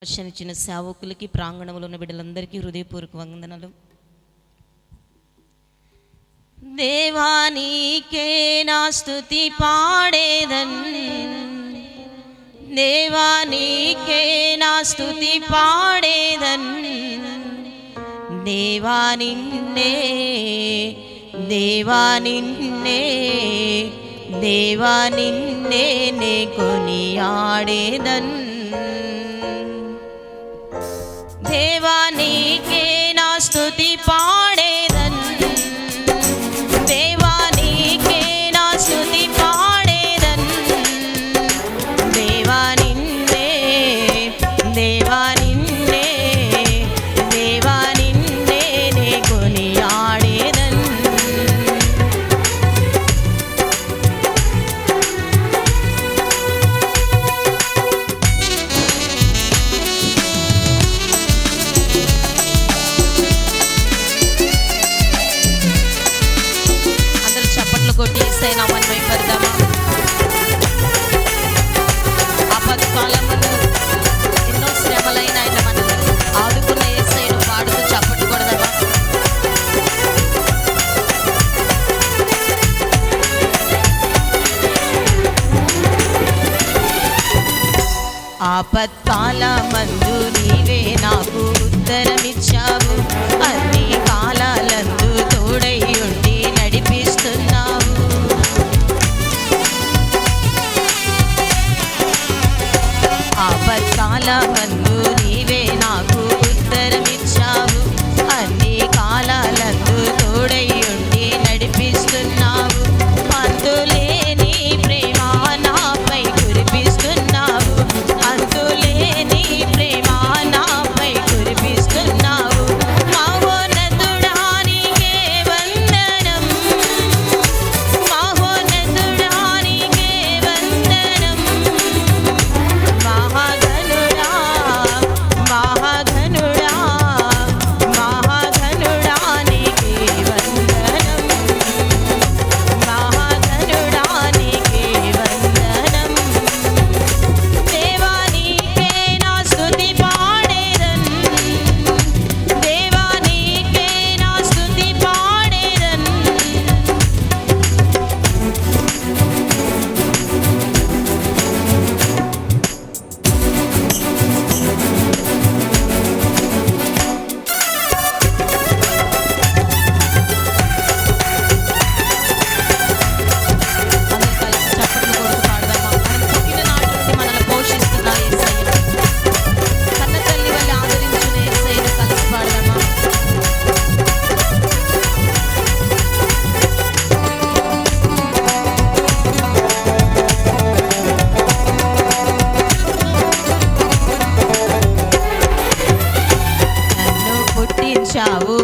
దర్శనించిన సేవకులకి, ప్రాంగణంలో ఉన్న బిడ్డలందరికీ హృదయపూర్వక వందనాలు. దేవానికే నా స్తుతి పాడేదన్, దేవానికే నా స్తుతి పాడేదన్. దేవా నిన్నే, దేవా నిన్నే, దేవా నిన్నే నే కొనియాడేదన్. దేవా నీకే నా స్తుతి పాడేదన్, దేవా నీకే నా స్తుతి పాడేదన్. దేవా నిన్నే, దేవా నిన్నే, దేవా నిన్నే నే కొనియాడేదన్. కొట్టి యేసయ్య నామాన్ని మహిమపడదామా. ఆపత్కాలములో ఎన్నో శ్రమలైన ఆయన మనల్ని ఆదుకున్న యేసయ్యను పాడుతూ చప్పట్లు కొడదామా. ఆపత్కాలమందు నీవే నాకు ఉత్తరమిచ్చావు, అన్ని కాలాలందు తోడై ఉండి నడిపిస్తున్నావు. ఆపత్కాలమందు నీవే నాకు ఉత్తరమిచ్చావు, అన్ని కాలాలందు తోడై ఉండి నడిపిస్తున్నావు. అంతులేని ప్రేమ నాపై కురిపిస్తున్నావు, అంతులేని ప్రేమ నాపై కురిపిస్తున్నావు. మహోన్నతుడా నీకే వందనం, మహోన్నతుడా నీకే వందనం. మహాగణుడా, మహాగణుడా, మహాగణుడా నీకే వందనం, మహాగణుడా నీకే వందనం. దేవా నీకే నా స్తుతి పాడేదన్, దేవా నీకే నా స్తుతి పాడేదన్. అందరూ కలిసి చప్పట్లు కొడుతూ పాడదామా. మనం పుట్టిన నాటి నుండి మనల్ని పోషిస్తున్న యేసయ్య, కన్న తల్లి వల్ల ఆదరించిన యేసయ్యను కలిసి పాడదామా. నన్ను పుట్టించావు